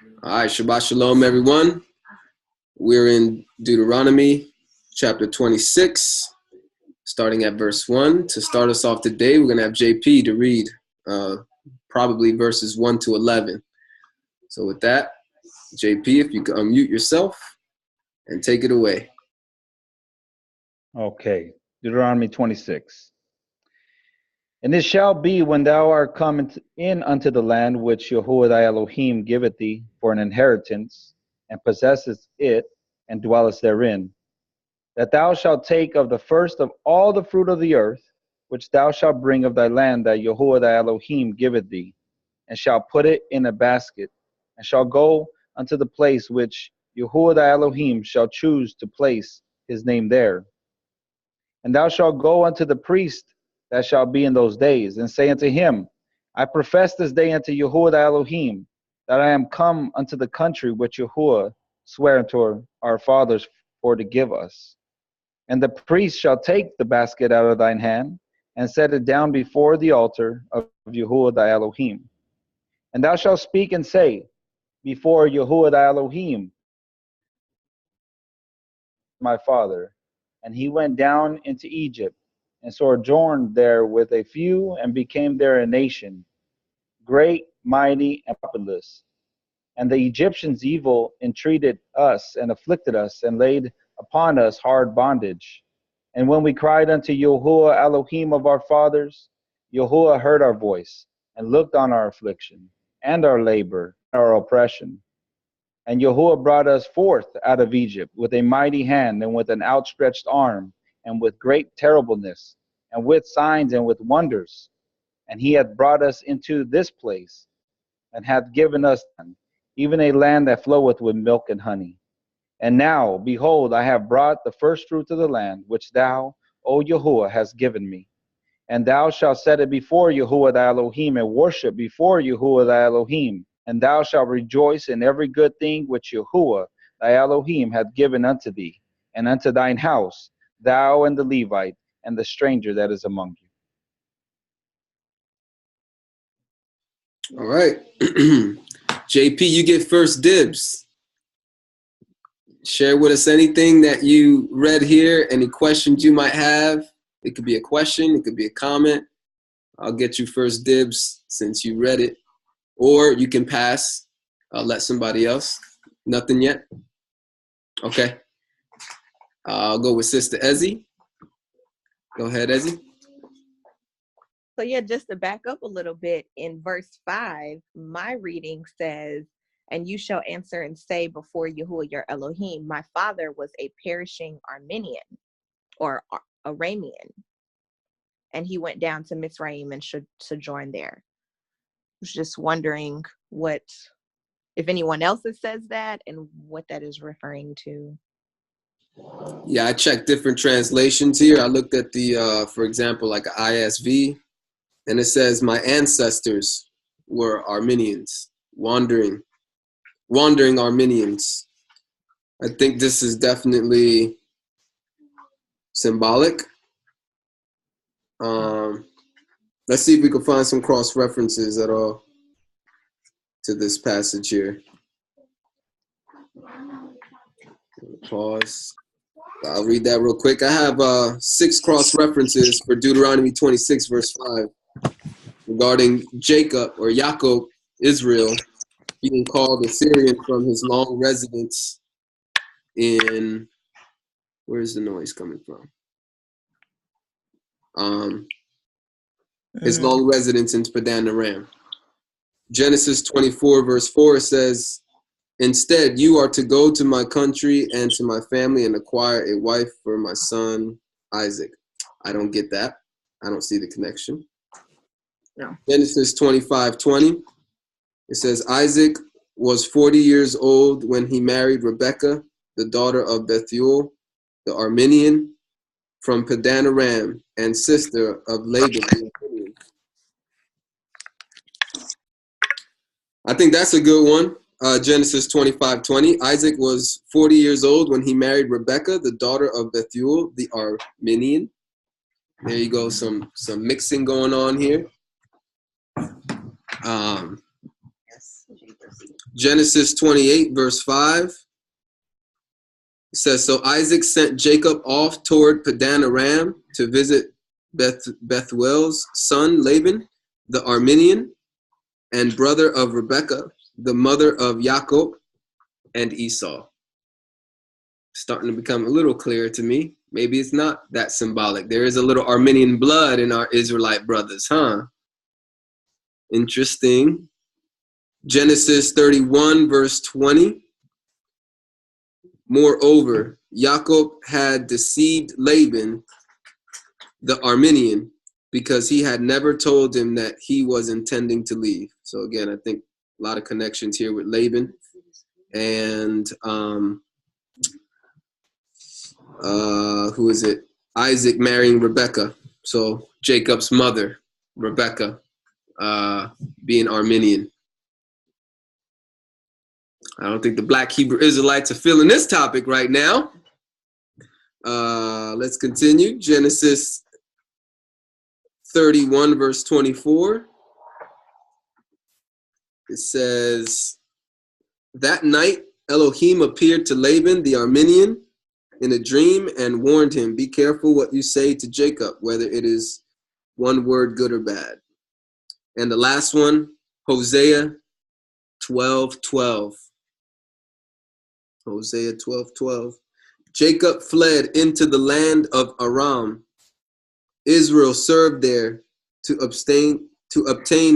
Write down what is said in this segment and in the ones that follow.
All right, Shabbat Shalom, everyone. We're in Deuteronomy chapter 26, starting at verse 1. To start us off today, we're going to have JP to read probably verses 1 to 11. So with that, JP, if you could unmute yourself and take it away. Okay, Deuteronomy 26. And it shall be when thou art come in unto the land which Yahuwah thy Elohim giveth thee for an inheritance, and possessest it, and dwellest therein, that thou shalt take of the first of all the fruit of the earth, which thou shalt bring of thy land that Yahuwah thy Elohim giveth thee, and shalt put it in a basket, and shalt go unto the place which Yahuwah thy Elohim shall choose to place his name there. And thou shalt go unto the priest that shall be in those days, and say unto him, I profess this day unto Yahuwah thy Elohim, that I am come unto the country which Yahuwah sware unto our fathers for to give us. And the priest shall take the basket out of thine hand, and set it down before the altar of Yahuwah thy Elohim. And thou shalt speak and say, before Yahuwah thy Elohim, my father. And he went down into Egypt, and sojourned there with a few, and became there a nation, great, mighty, and populous. And the Egyptians evil entreated us, and afflicted us, and laid upon us hard bondage. And when we cried unto Yahuwah Elohim of our fathers, Yahuwah heard our voice, and looked on our affliction, and our labor, and our oppression. And Yahuwah brought us forth out of Egypt with a mighty hand, and with an outstretched arm, and with great terribleness, and with signs and with wonders. And he hath brought us into this place, and hath given us even a land that floweth with milk and honey. And now, behold, I have brought the first fruits of the land, which thou, O Yahuwah, hast given me. And thou shalt set it before Yahuwah thy Elohim, and worship before Yahuwah thy Elohim. And thou shalt rejoice in every good thing which Yahuwah thy Elohim hath given unto thee, and unto thine house, thou and the Levite, and the stranger that is among All right. JP, you get first dibs. Share with us anything that you read here, any questions you might have. It could be a question, it could be a comment. I'll get you first dibs since you read it. Or you can pass, let somebody else. Nothing yet? Okay. I'll go with Sister Ezzy. Go ahead, Ezzy. So yeah, just to back up a little bit, in verse 5, my reading says, and you shall answer and say before Yahuwah your Elohim, my father was a perishing Armenian or Aramean, and he went down to Mizraim and should sojourn there. I was just wondering if anyone else says that and what that is referring to. Yeah, I checked different translations here. I looked at the, for example, like ISV, and it says, my ancestors were Armenians, wandering Armenians. I think this is definitely symbolic. Let's see if we can find some cross references at all to this passage here. Pause. I'll read that real quick. I have 6 cross references for Deuteronomy 26, verse 5, regarding Jacob or Yaakov, Israel, being called Assyrian from his long residence in, where's the noise coming from? His long residence in Padan Aram. Genesis 24, verse 4 says, instead, you are to go to my country and to my family and acquire a wife for my son Isaac. I don't get that. I don't see the connection. No. Genesis 25:20. It says, Isaac was 40 years old when he married Rebekah, the daughter of Bethuel, the Armenian, from Padan Aram, and sister of Laban. I think that's a good one. Genesis 25:20. Isaac was 40 years old when he married Rebekah, the daughter of Bethuel, the Armenian. There you go, some mixing going on here. Genesis 28, verse 5. It says, so Isaac sent Jacob off toward Padan Aram to visit Bethuel's son Laban, the Aramean, and brother of Rebekah, the mother of Jacob and Esau. Starting to become a little clearer to me. Maybe it's not that symbolic. There is a little Armenian blood in our Israelite brothers, huh? Interesting. Genesis 31, verse 20. Moreover, Jacob had deceived Laban, the Aramean, because he had never told him that he was intending to leave. So again, I think a lot of connections here with Laban. And who is it? Isaac marrying Rebekah. So Jacob's mother, Rebekah, being Armenian. I don't think the Black Hebrew Israelites are feeling this topic right now. Let's continue. Genesis 31, verse 24. It says, that night Elohim appeared to Laban the Aramean in a dream and warned him, be careful what you say to Jacob, whether it is one word good or bad. And the last one, Hosea 12:12. Hosea 12:12. Jacob fled into the land of Aram. Israel served there to obtain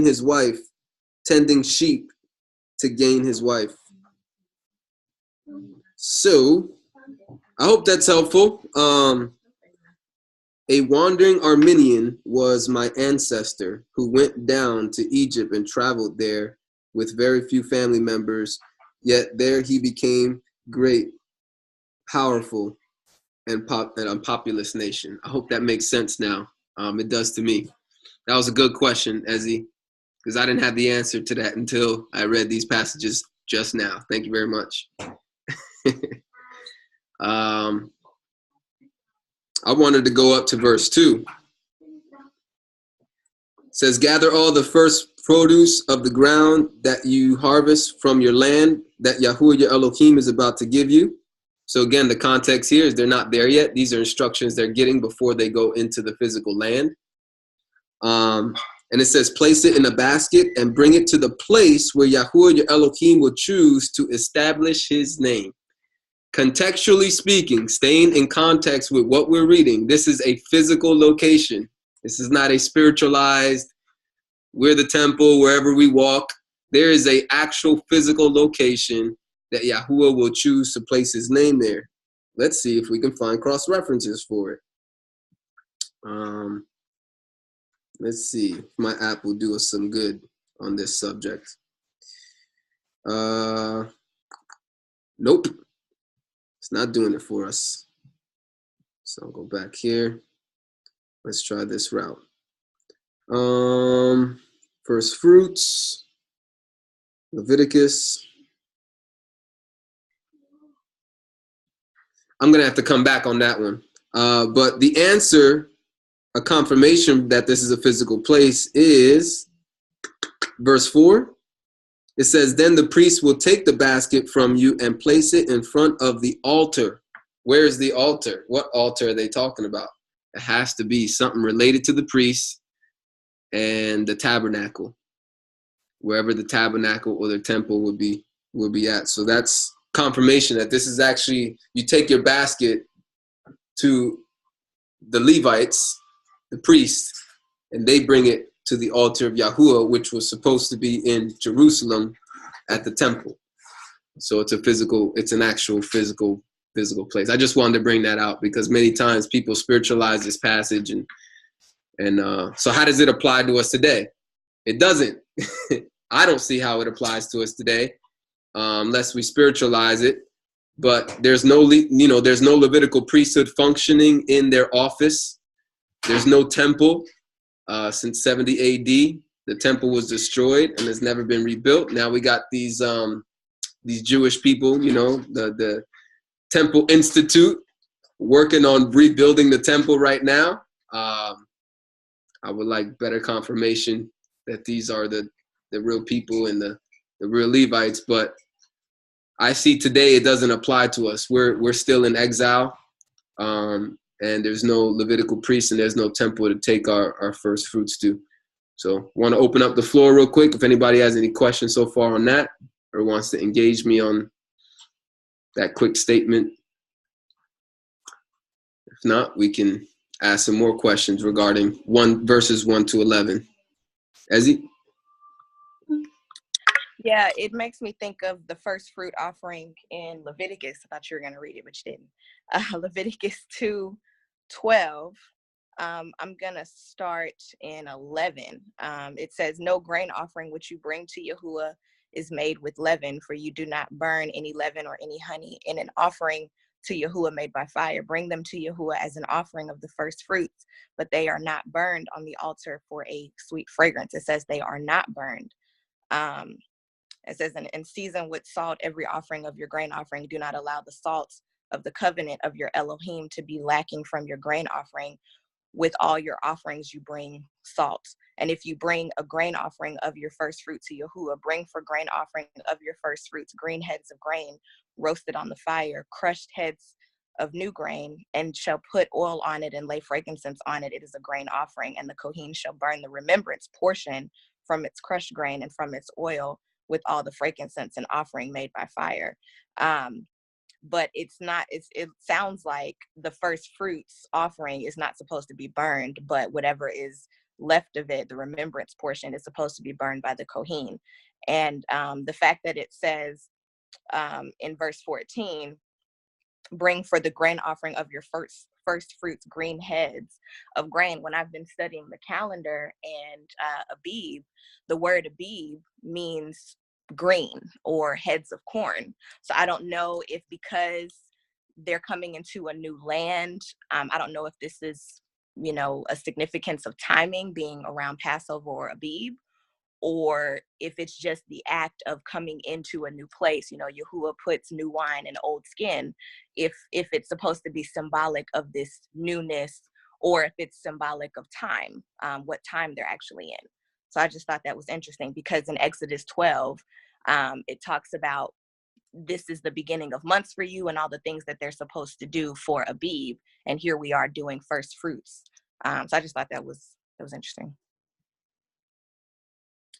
his wife, tending sheep to gain his wife. So, I hope that's helpful. A wandering Armenian was my ancestor who went down to Egypt and traveled there with very few family members, yet there he became great, powerful, and a populous nation. I hope that makes sense now. It does to me. That was a good question, Ezzy, because I didn't have the answer to that until I read these passages just now. Thank you very much. I wanted to go up to verse 2. It says, gather all the first produce of the ground that you harvest from your land that Yahuwah your Elohim is about to give you. So again, the context here is they're not there yet. These are instructions they're getting before they go into the physical land. And it says, place it in a basket and bring it to the place where Yahuwah your Elohim will choose to establish his name. Contextually speaking, staying in context with what we're reading, this is a physical location. This is not a spiritualized, we're the temple, wherever we walk. There is an actual physical location that Yahuwah will choose to place his name there. Let's see if we can find cross-references for it. Let's see if my app will do us some good on this subject. Nope. It's not doing it for us. So I'll go back here. Let's try this route. First fruits, Leviticus. I'm going to have to come back on that one. But the answer, a confirmation that this is a physical place, is verse 4. It says, then the priest will take the basket from you and place it in front of the altar. Where is the altar? What altar are they talking about? It has to be something related to the priest and the tabernacle, wherever the tabernacle or the temple would be at. So that's confirmation that this is actually, you take your basket to the Levites, the priests, and they bring it to the altar of Yahuwah, which was supposed to be in Jerusalem at the temple. So it's an actual physical place. I just wanted to bring that out because many times people spiritualize this passage and so how does it apply to us today? It doesn't. I don't see how it applies to us today, unless we spiritualize it. But there's no Levitical priesthood functioning in their office. There's no temple. Since 70 AD, the temple was destroyed and has never been rebuilt. Now we got these Jewish people, the Temple Institute, working on rebuilding the temple right now. I would like better confirmation that these are the real people and the the real Levites. But I see today it doesn't apply to us. We're still in exile, and there's no Levitical priest and there's no temple to take our first fruits to. So want to open up the floor real quick if anybody has any questions so far on that or wants to engage me on that quick statement. If not, we can ask some more questions regarding verses 1 to 11. Ezzy? Yeah, it makes me think of the first fruit offering in Leviticus. I thought you were going to read it, but you didn't. Leviticus 2:12. I'm going to start in 11. It says, no grain offering which you bring to Yahuwah is made with leaven, for you do not burn any leaven or any honey in an offering to Yahuwah made by fire. Bring them to Yahuwah as an offering of the first fruits, but they are not burned on the altar for a sweet fragrance. It says they are not burned. It says, and season with salt every offering of your grain offering. Do not allow the salt of the covenant of your Elohim to be lacking from your grain offering. With all your offerings, you bring salt. And if you bring a grain offering of your first fruit to Yahuwah, bring for grain offering of your first fruits green heads of grain roasted on the fire, crushed heads of new grain, and shall put oil on it and lay frankincense on it. It is a grain offering, and the Kohen shall burn the remembrance portion from its crushed grain and from its oil with all the frankincense and offering made by fire. But it's not, it sounds like the first fruits offering is not supposed to be burned, but whatever is left of it, the remembrance portion, is supposed to be burned by the Kohen. And the fact that it says in verse 14, bring for the grain offering of your first fruits green heads of grain. When I've been studying the calendar and Abib, the word Abib means green or heads of corn. So I don't know if because they're coming into a new land, I don't know if this is, a significance of timing being around Passover or Abib, or if it's just the act of coming into a new place. Yahuwah puts new wine in old skin. If it's supposed to be symbolic of this newness, or if it's symbolic of time, what time they're actually in. So I just thought that was interesting, because in Exodus 12, it talks about this is the beginning of months for you and all the things that they're supposed to do for Abib. And here we are doing first fruits. So I just thought that was interesting.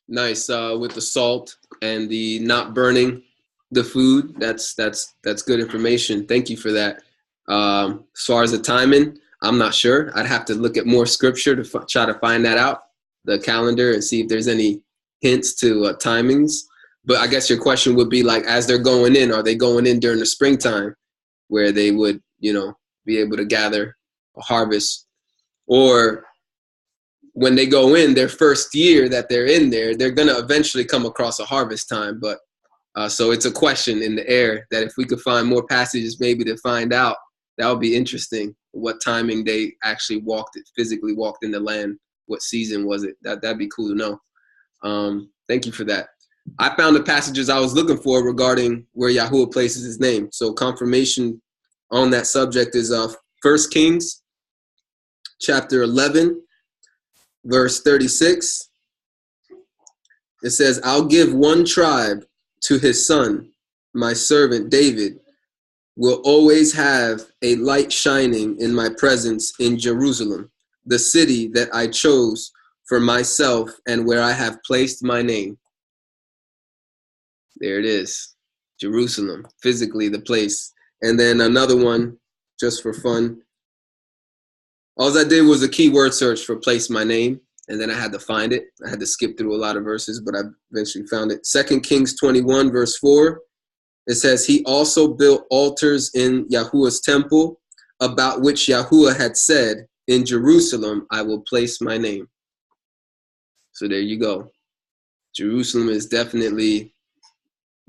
Nice. With the salt and the not burning the food, that's good information. Thank you for that. As far as the timing, I'm not sure. I'd have to look at more scripture to try to find that out, the calendar, and see if there's any hints to timings. But I guess your question would be like, as they're going in, are they going in during the springtime where they would, be able to gather a harvest? Or when they go in their first year that they're in there, they're going to eventually come across a harvest time. But so it's a question in the air that if we could find more passages maybe to find out, that would be interesting. What timing they actually physically walked in the land. What season was it? That'd be cool to know. Thank you for that. I found the passages I was looking for regarding where Yahuwah places his name. So confirmation on that subject is 1 Kings chapter 11. Verse 36, it says, I'll give one tribe to his son, my servant David, will always have a light shining in my presence in Jerusalem, the city that I chose for myself and where I have placed my name. There it is, Jerusalem, physically the place. And then another one, just for fun. All I did was a keyword search for place my name, and then I had to find it. I had to skip through a lot of verses, but I eventually found it. 2 Kings 21, verse 4, it says, he also built altars in Yahuwah's temple, about which Yahuwah had said, in Jerusalem I will place my name. So there you go. Jerusalem is definitely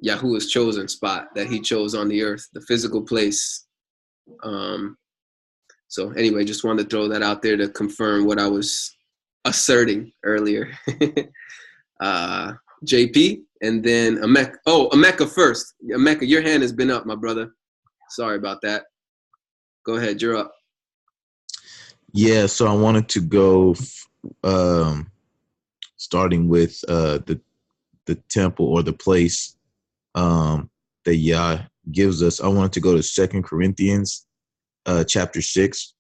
Yahuwah's chosen spot that he chose on the earth, the physical place. So anyway, just wanted to throw that out there to confirm what I was asserting earlier. JP, and then Emeka. Oh, Emeka first. Emeka, your hand has been up, my brother. Sorry about that. Go ahead, you're up. Yeah, so I wanted to go starting with the the temple or the place that Yah gives us, I want to go to 2 Corinthians chapter 6,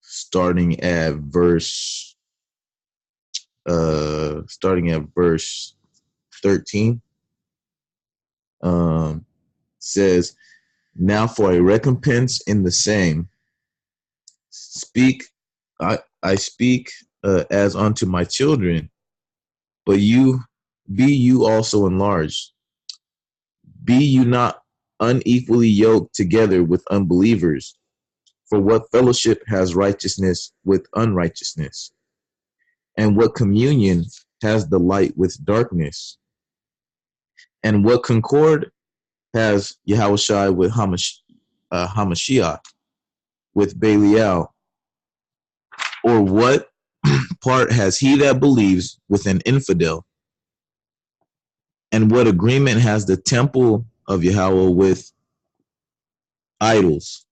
starting at verse 13. Says, now for a recompense in the same speak I speak as unto my children, but you be you also enlarged. Be you not unequally yoked together with unbelievers. For what fellowship has righteousness with unrighteousness? And what communion has the light with darkness? And what concord has Yahushua with Hamashiach, with Belial? Or what part has he that believes with an infidel? And what agreement has the temple of Yahweh with idols?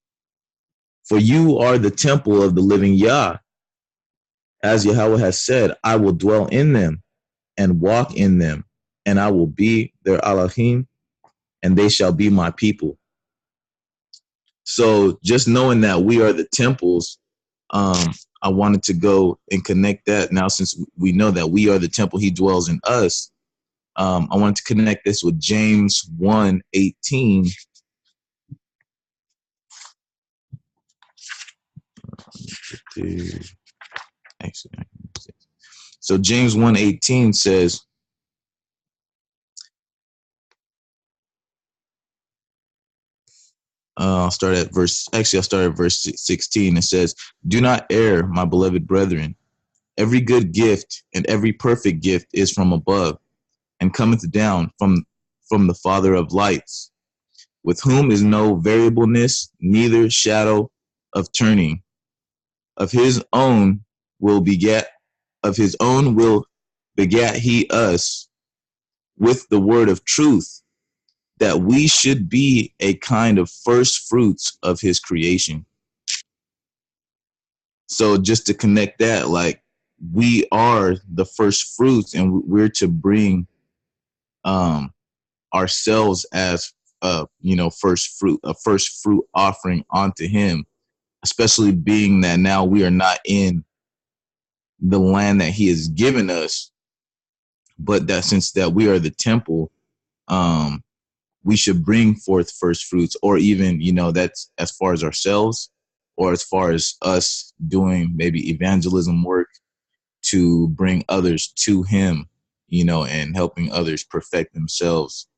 For you are the temple of the living Yah. As Yahweh has said, I will dwell in them and walk in them, and I will be their Elohim, and they shall be my people. So just knowing that we are the temples, I wanted to go and connect that now, since we know that we are the temple, he dwells in us. I wanted to connect this with James 1:18. So James 1:18 says, I'll start at verse 16. It says, do not err, my beloved brethren. Every good gift and every perfect gift is from above, and cometh down from the Father of lights, with whom is no variableness, neither shadow of turning. Of his own will begat he us with the word of truth, that we should be a kind of first fruits of his creation. So just to connect that, like, we are the first fruits, and we're to bring ourselves as a first fruit offering onto him, especially being that now we are not in the land that he has given us, but that since that we are the temple, we should bring forth first fruits, or even, that's as far as ourselves, or as far as us doing maybe evangelism work to bring others to him, and helping others perfect themselves,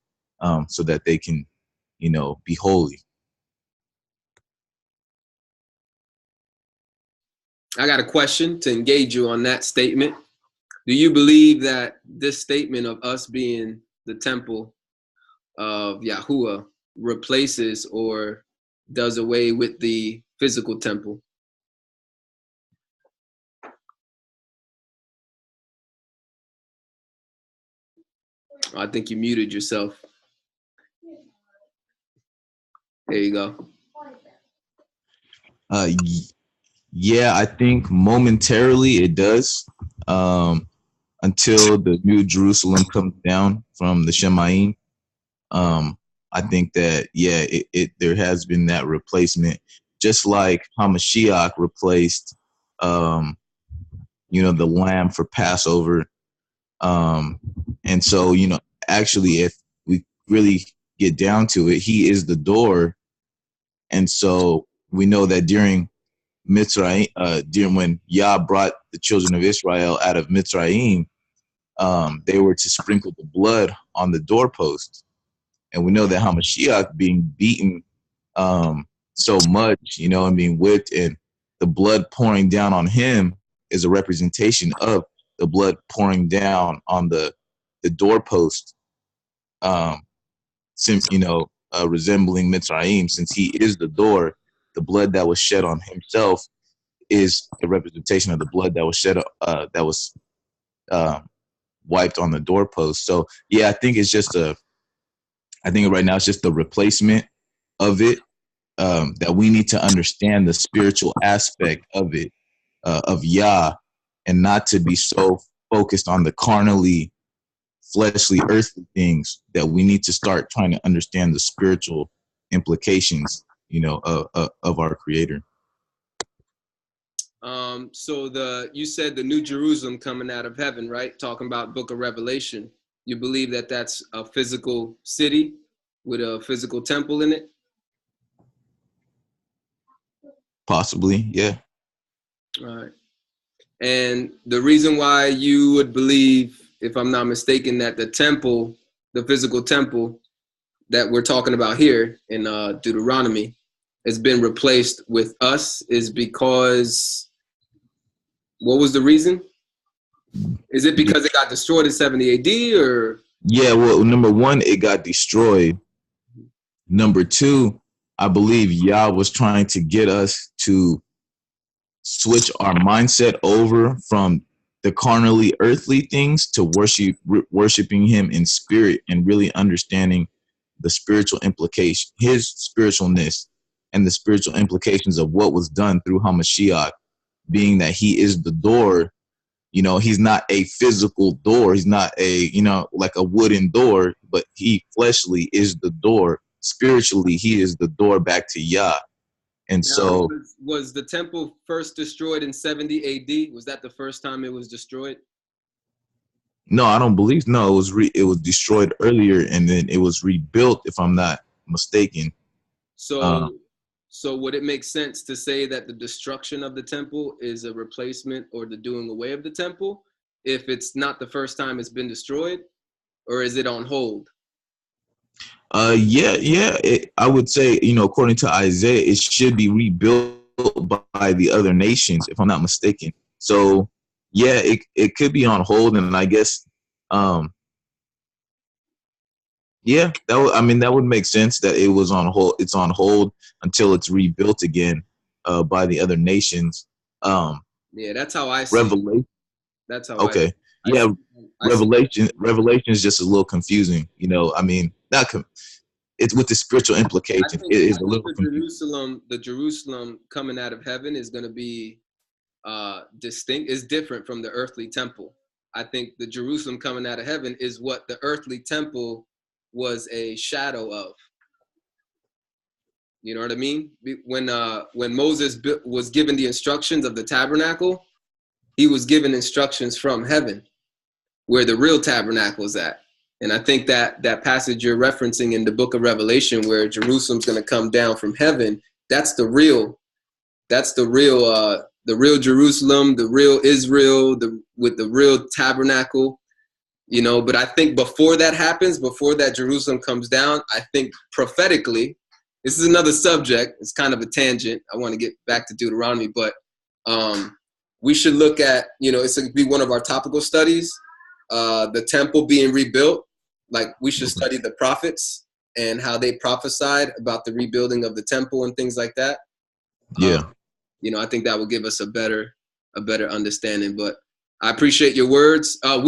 so that they can, be holy. I got a question to engage you on that statement. Do you believe that this statement of us being the temple of Yahuwah replaces or does away with the physical temple? I think you muted yourself. There you go. Yeah, I think momentarily it does, until the New Jerusalem comes down from the Shemaim. I think that, there has been that replacement, just like Hamashiach replaced, the lamb for Passover. And so, actually, if we really get down to it, he is the door. And so we know that during Mitzrayim, during when Yah brought the children of Israel out of Mitzrayim, they were to sprinkle the blood on the doorpost. And we know that Hamashiach being beaten so much, and being whipped, and the blood pouring down on him is a representation of the blood pouring down on the doorpost, since, resembling Mitzrayim, since he is the door. The blood that was shed on himself is a representation of the blood that was shed, that was wiped on the doorpost. So yeah, I think right now it's just the replacement of it, that we need to understand the spiritual aspect of it, of Yah, and not to be so focused on the carnally, fleshly, earthly things, that we need to start trying to understand the spiritual implications, of our Creator. So you said the New Jerusalem coming out of heaven, right? Talking about Book of Revelation. You believe that that's a physical city with a physical temple in it? Possibly, yeah. All right. And the reason why you would believe, if I'm not mistaken, that the temple, the physical temple that we're talking about here in Deuteronomy has been replaced with us is because, what was the reason? Is it because it got destroyed in 70 AD or? Yeah, well, number one, it got destroyed. Number two, I believe Yah was trying to get us to switch our mindset over from the carnally earthly things to worshiping him in spirit and really understanding the spiritual implication, his spiritualness, and the spiritual implications of what was done through Hamashiach, being that he is the door. He's not a physical door. He's not like a wooden door, but he fleshly is the door. Spiritually, he is the door back to Yah. And now, so, was the temple first destroyed in 70 AD? Was that the first time it was destroyed? no, I don't believe. No, it was destroyed earlier, and then it was rebuilt, if I'm not mistaken. So would it make sense to say that the destruction of the temple is a replacement or the doing away of the temple if it's not the first time it's been destroyed, or is it on hold? Yeah. I would say, according to Isaiah, it should be rebuilt by the other nations, if I'm not mistaken. So, yeah, it could be on hold, and I guess, yeah, that would make sense that it was on hold. It's on hold until it's rebuilt again, by the other nations. Yeah, that's how I see Revelation. it. That's how Okay. I Yeah. see Revelation is just a little confusing. It's with the spiritual implications. It is a little confusing. the Jerusalem coming out of heaven is going to be distinct, is different from the earthly temple. I think the Jerusalem coming out of heaven is what the earthly temple was a shadow of. You know what I mean? When Moses was given the instructions of the tabernacle, he was given instructions from heaven, where the real tabernacle is at. And I think that passage you're referencing in the book of Revelation, where Jerusalem's going to come down from heaven, that's the real Jerusalem, the real Israel, with the real tabernacle. But I think before that happens, before that Jerusalem comes down, I think prophetically, this is another subject. It's kind of a tangent. I want to get back to Deuteronomy, but we should look at, it's going to be one of our topical studies, the temple being rebuilt. Like, we should study the prophets and how they prophesied about the rebuilding of the temple and things like that. Yeah. I think that will give us a better understanding. But I appreciate your words. I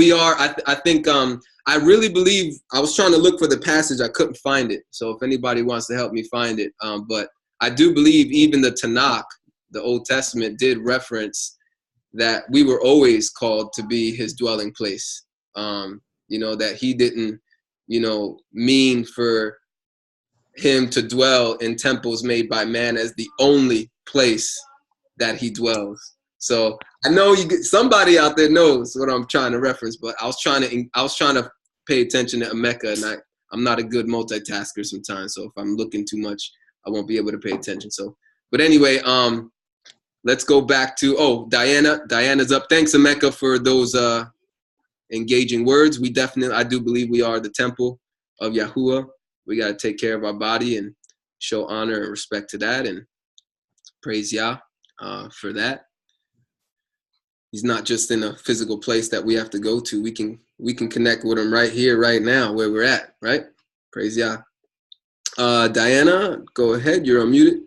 think I really believe, I was trying to look for the passage. I couldn't find it. So if anybody wants to help me find it. But I do believe even the Tanakh, the Old Testament, did reference that we were always called to be his dwelling place. That he didn't, mean for him to dwell in temples made by man as the only place that he dwells. So I know somebody out there knows what I'm trying to reference, but I was trying to pay attention to Mecca, and I'm not a good multitasker sometimes. So if I'm looking too much, I won't be able to pay attention. So, but anyway, let's go back to Diana. Diana's up. Thanks, Emeka, for those engaging words. I do believe we are the temple of Yahuwah. We got to take care of our body and show honor and respect to that, and praise Yah for that. He's not just in a physical place that we have to go to. We can connect with him right here, right now, where we're at, right? Praise Yah. Diana, go ahead. You're unmuted.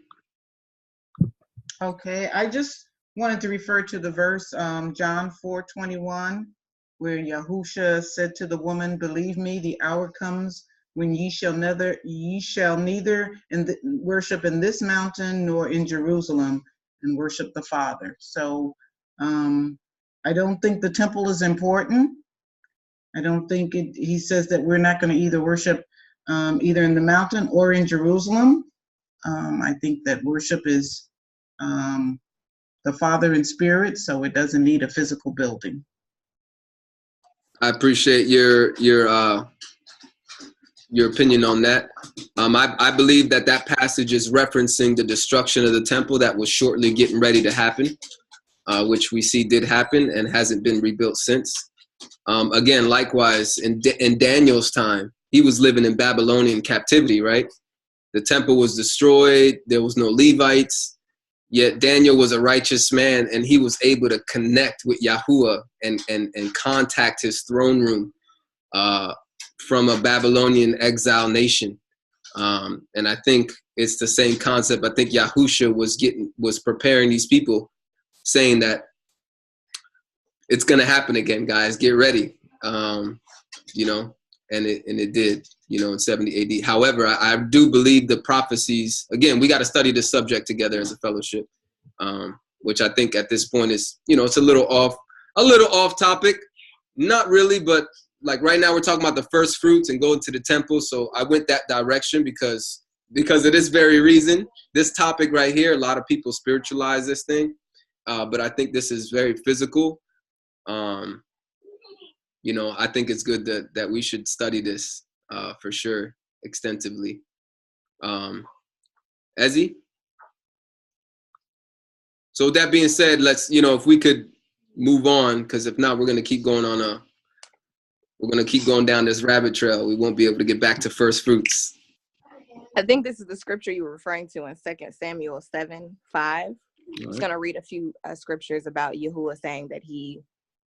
Okay, I just wanted to refer to the verse, John 4:21, where Yahusha said to the woman, "Believe me, the hour comes when ye shall neither worship in this mountain nor in Jerusalem, and worship the Father." So I don't think the temple is important. I don't think he says that we're not going to either worship either in the mountain or in Jerusalem. I think that worship is the Father in spirit, so it doesn't need a physical building. I appreciate your opinion on that. I believe that passage is referencing the destruction of the temple that was shortly getting ready to happen, which we see did happen and hasn't been rebuilt since. Again, likewise, in Daniel's time, he was living in Babylonian captivity, right? The temple was destroyed. There was no Levites. Yet Daniel was a righteous man, and he was able to connect with Yahuwah and contact his throne room from a Babylonian exile nation. And I think it's the same concept. I think Yahusha was preparing these people, saying that it's going to happen again, guys. Get ready. You know, and it did, you know, in 70 AD. However, I do believe the prophecies, again, we got to study this subject together as a fellowship, which I think at this point is, you know, it's a little off topic. Not really, but like right now we're talking about the first fruits and going to the temple. So I went that direction because of this very reason. This topic right here, a lot of people spiritualize this thing, but I think this is very physical. You know, I think it's good that we should study this for sure extensively. Ezzy? So with that being said, let's, you know, if we could move on, because if not, we're going to keep going down this rabbit trail. We won't be able to get back to first fruits. I think this is the scripture you were referring to in 2 Samuel 7:5. I'm just going to read a few scriptures about Yahuwah saying that he,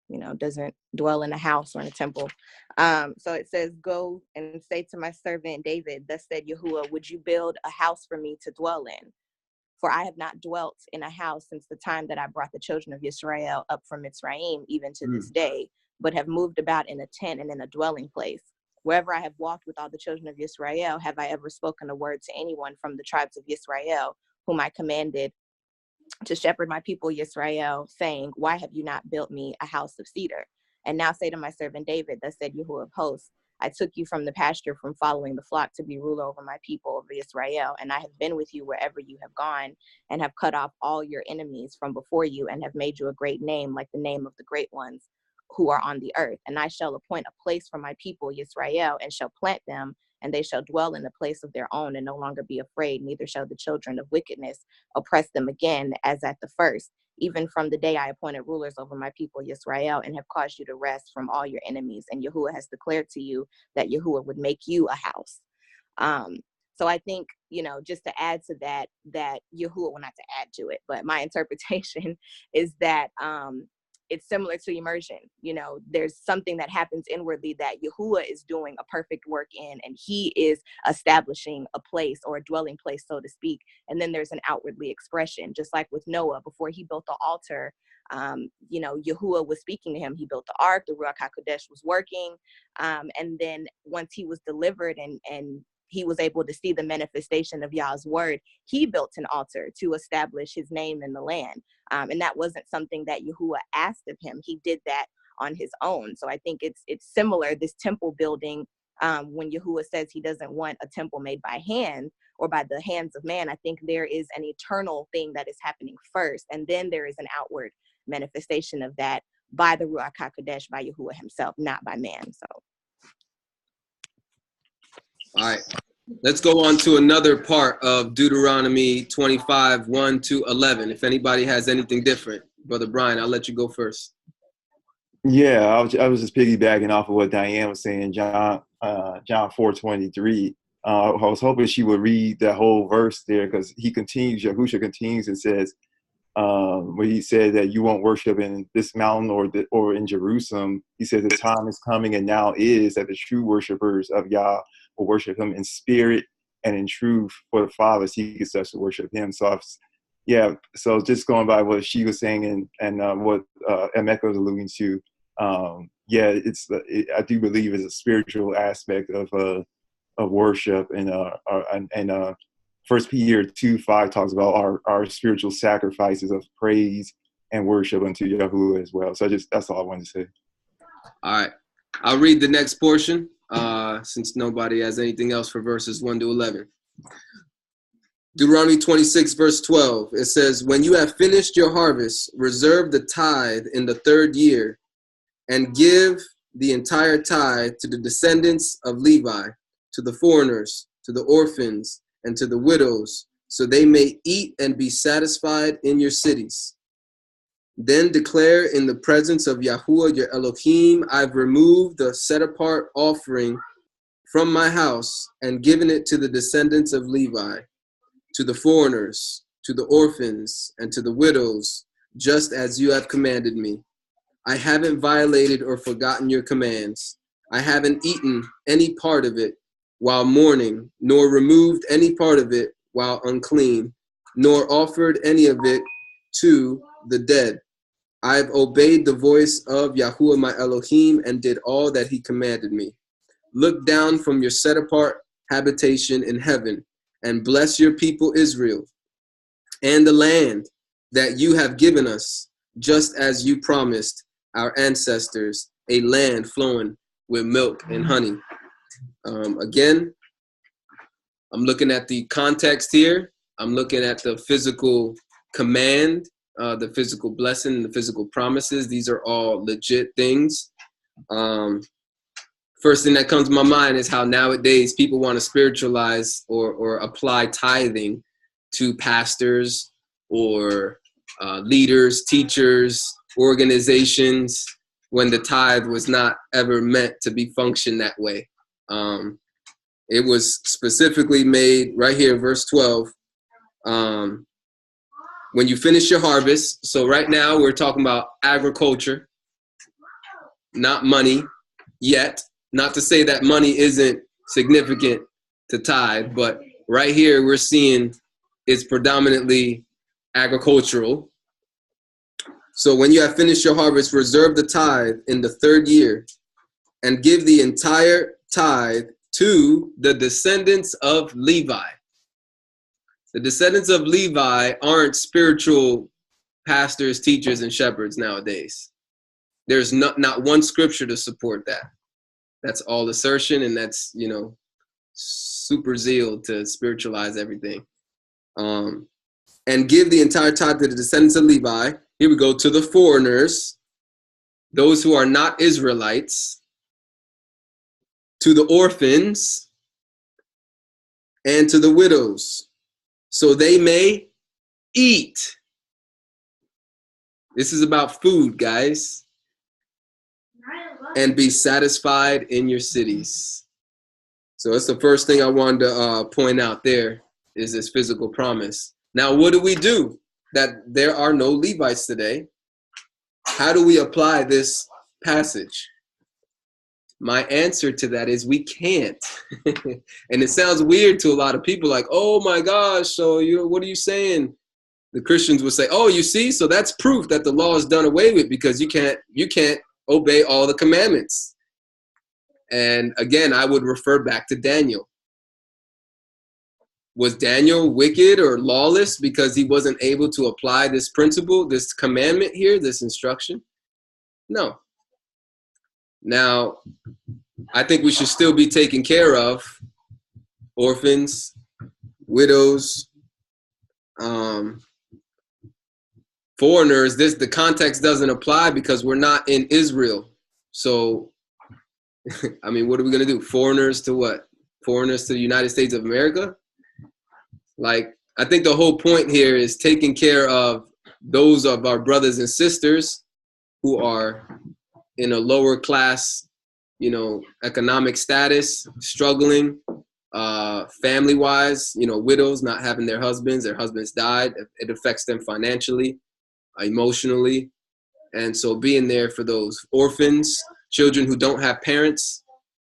you know, doesn't dwell in a house or in a temple. So it says, go and say to my servant David, thus said Yahuwah, would you build a house for me to dwell in? For I have not dwelt in a house since the time that I brought the children of Israel up from Mitzrayim, even to this day, but have moved about in a tent and in a dwelling place. Wherever I have walked with all the children of Israel, have I ever spoken a word to anyone from the tribes of Israel, whom I commanded to shepherd my people Yisrael, saying, why have you not built me a house of cedar? And now say to my servant David, thus said Yahuwah of hosts, I took you from the pasture, from following the flock, to be ruler over my people, over Israel. And I have been with you wherever you have gone, and have cut off all your enemies from before you, and have made you a great name, like the name of the great ones who are on the earth. And I shall appoint a place for my people Yisrael, and shall plant them, and they shall dwell in the place of their own, and no longer be afraid, neither shall the children of wickedness oppress them again, as at the first, even from the day I appointed rulers over my people Yisrael, and have caused you to rest from all your enemies. And Yahuwah has declared to you that Yahuwah would make you a house. So I think, you know, just to add to that Yahuwah, well, not to add to it, but my interpretation is that it's similar to immersion. You know, there's something that happens inwardly that Yahuwah is doing a perfect work in, and he is establishing a place or a dwelling place, so to speak. And then there's an outwardly expression, just like with Noah, before he built the altar, you know, Yahuwah was speaking to him. He built the ark, the Ruach HaKodesh was working. And then once he was delivered and he was able to see the manifestation of Yah's word, he built an altar to establish his name in the land. And that wasn't something that Yahuwah asked of him. He did that on his own. So I think it's similar, this temple building, when Yahuwah says he doesn't want a temple made by hand or by the hands of man. I think there is an eternal thing that is happening first, and then there is an outward manifestation of that by the Ruach HaKodesh, by Yahuwah himself, not by man. So. All right, let's go on to another part of Deuteronomy 25, 1 to 11. If anybody has anything different, Brother Brian, I'll let you go first. Yeah, I was just piggybacking off of what Diane was saying, John 4:23. I was hoping she would read that whole verse there, because Yahusha continues and says, where he said that you won't worship in this mountain or in Jerusalem. He says the time is coming and now is that the true worshipers of Yah will worship him in spirit and in truth, for the Father seeks us to worship him. So so just going by what she was saying and what Emeka was alluding to, I do believe it's a spiritual aspect of worship, and 1 Peter 2:5 talks about our spiritual sacrifices of praise and worship unto Yahuwah as well. So that's all I wanted to say. All right. I'll read the next portion since nobody has anything else for verses 1 to 11. Deuteronomy 26, verse 12. It says, when you have finished your harvest, reserve the tithe in the 3rd year and give the entire tithe to the descendants of Levi, to the foreigners, to the orphans, and to the widows, so they may eat and be satisfied in your cities. Then declare in the presence of Yahuwah your Elohim, I've removed the set-apart offering from my house and given it to the descendants of Levi, to the foreigners, to the orphans, and to the widows, just as you have commanded me. I haven't violated or forgotten your commands. I haven't eaten any part of it while mourning, nor removed any part of it while unclean, nor offered any of it to the dead. I've obeyed the voice of Yahuwah my Elohim and did all that he commanded me. Look down from your set-apart habitation in heaven and bless your people Israel and the land that you have given us, just as you promised our ancestors, a land flowing with milk and honey. Again, I'm looking at the context here. I'm looking at the physical command, the physical blessing, the physical promises. These are all legit things. First thing that comes to my mind is how nowadays people want to spiritualize or apply tithing to pastors or leaders, teachers, organizations, when the tithe was not ever meant to be functioned that way. It was specifically made right here, verse 12. When you finish your harvest, so right now we're talking about agriculture, not money yet. Not to say that money isn't significant to tithe, but right here we're seeing it's predominantly agricultural. So when you have finished your harvest, reserve the tithe in the 3rd year and give the entire tithe to the descendants of Levi. The descendants of Levi aren't spiritual pastors, teachers, and shepherds nowadays. There's not one scripture to support that. That's all assertion, and that's, super zeal to spiritualize everything. And give the entire tithe to the descendants of Levi. Here we go, to the foreigners, those who are not Israelites, to the orphans, and to the widows, so they may eat. This is about food, guys. And be satisfied in your cities. So that's the first thing I wanted to point out there, is this physical promise. Now, what do we do that there are no Levites today? How do we apply this passage? My answer to that is we can't. And it sounds weird to a lot of people, like, oh my gosh, so what are you saying? The Christians would say, oh, you see, so that's proof that the law is done away with because you can't obey all the commandments. And again, I would refer back to Daniel. Was Daniel wicked or lawless because he wasn't able to apply this principle, this commandment here, this instruction? No. Now, I think we should still be taking care of orphans, widows, foreigners. The context doesn't apply because we're not in Israel. So, I mean, what are we going to do? Foreigners to what? Foreigners to the United States of America? Like, I think the whole point here is taking care of those of our brothers and sisters who are in a lower class, economic status, struggling, family-wise, widows not having their husbands died. It affects them financially, emotionally. And so being there for those orphans, children who don't have parents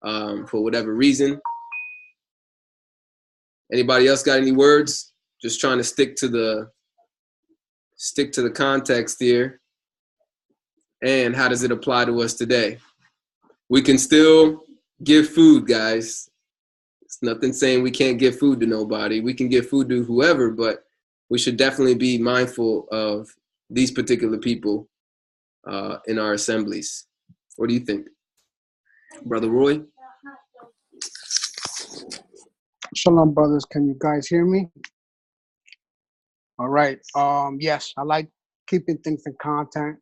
for whatever reason. Anybody else got any words? Just trying to stick to the context here. And how does it apply to us today? We can still give food, guys. It's nothing saying we can't give food to nobody. We can give food to whoever, but we should definitely be mindful of these particular people in our assemblies. What do you think, Brother Roy? Shalom, brothers. Can you guys hear me? All right. Yes, I like keeping things in content.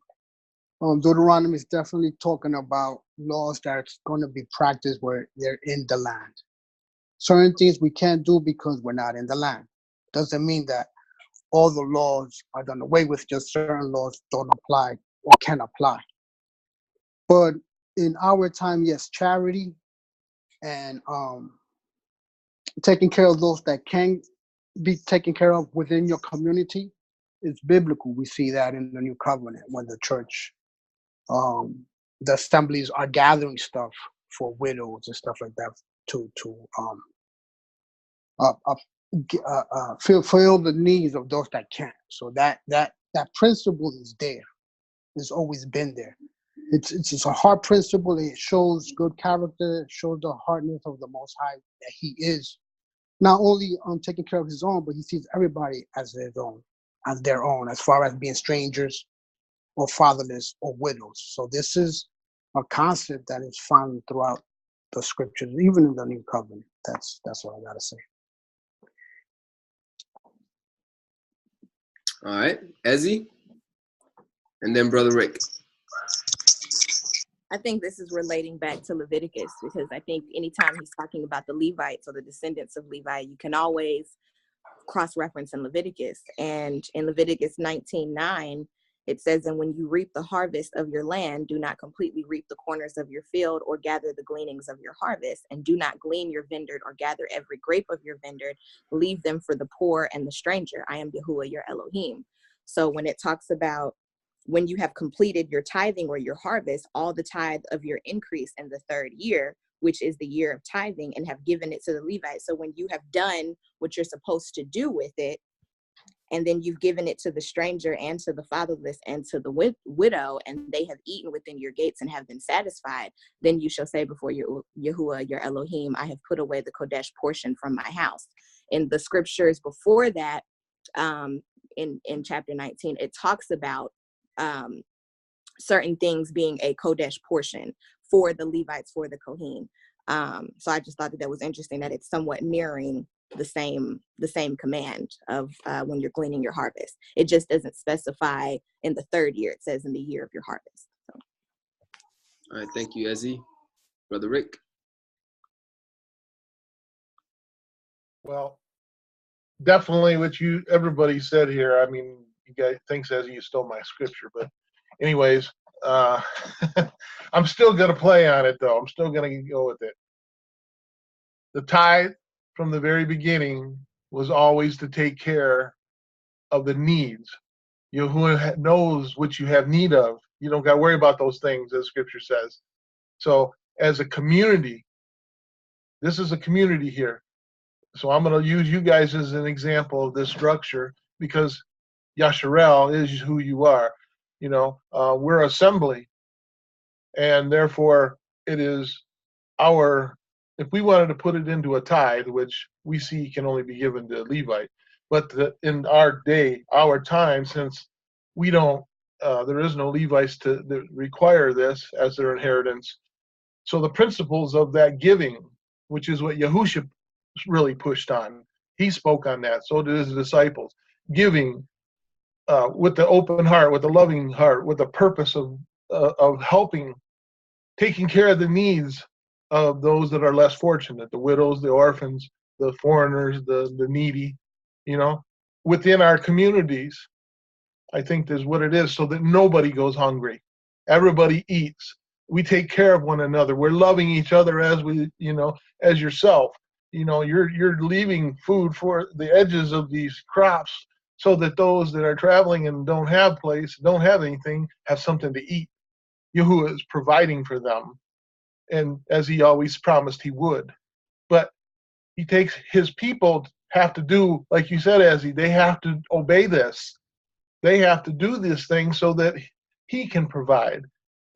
Deuteronomy is definitely talking about laws that's going to be practiced where they're in the land. Certain things we can't do because we're not in the land. Doesn't mean that all the laws are done away with, just certain laws don't apply or can apply. But in our time, yes, charity and taking care of those that can be taken care of within your community is biblical. We see that in the New Covenant when the church, the assemblies are gathering stuff for widows and stuff like that to fulfill the needs of those that can't. So that principle is there. It's always been there. It's a hard principle. It shows good character. It shows the hardness of the Most High, that He is not only taking care of His own, but He sees everybody as their own, as far as being strangers or fatherless or widows. So this is a concept that is found throughout the scriptures, even in the New Covenant. That's all I gotta say. All right, Ezzy, and then Brother Rick. I think this is relating back to Leviticus, because I think anytime he's talking about the Levites or the descendants of Levi, you can always cross-reference in Leviticus. And in Leviticus 19:9, it says, "And when you reap the harvest of your land, do not completely reap the corners of your field or gather the gleanings of your harvest, and do not glean your vineyard or gather every grape of your vineyard. Leave them for the poor and the stranger. I am Yahuwah your Elohim." So when it talks about when you have completed your tithing or your harvest, all the tithe of your increase in the third year, which is the year of tithing, and have given it to the Levites. So when you have done what you're supposed to do with it, and then you've given it to the stranger and to the fatherless and to the widow, and they have eaten within your gates and have been satisfied, then you shall say before your Yahuwah, your Elohim, I have put away the Kodesh portion from my house. In the scriptures before that, in chapter 19, it talks about certain things being a Kodesh portion for the Levites, for the Kohen. So I just thought that was interesting, that it's somewhat mirroring the same command of when you're gleaning your harvest. It just doesn't specify in the third year. It says in the year of your harvest. So. All right, thank you, Ezzy. Brother Rick. Well, definitely what everybody said here. I mean, you guys thinks as you stole my scripture, but anyways, I'm still gonna play on it though. I'm still gonna go with it. The tithe from the very beginning was always to take care of the needs. Yahuwah knows what you have need of. You don't got to worry about those things, as Scripture says. So, as a community, this is a community here. So I'm going to use you guys as an example of this structure, because Yasharel is who you are. You know, we're assembly, and therefore it is our, if we wanted to put it into a tithe, which we see can only be given to Levite, but in our day, our time, since we don't, there is no Levites that require this as their inheritance. So the principles of that giving, which is what Yahusha really pushed on, he spoke on that. So did his disciples. Giving with the open heart, with the loving heart, with the purpose of helping, taking care of the needs of those that are less fortunate, the widows, the orphans, the foreigners, the needy, you know, within our communities. I think that's what it is, so that nobody goes hungry. Everybody eats. We take care of one another. We're loving each other as we, you know, as yourself. You know, you're leaving food for the edges of these crops so that those that are traveling and don't have anything, have something to eat. Yahuwah is providing for them, and as he always promised he would. But he takes his people have to do, like you said, Ezzy, they have to obey this. They have to do this thing so that he can provide,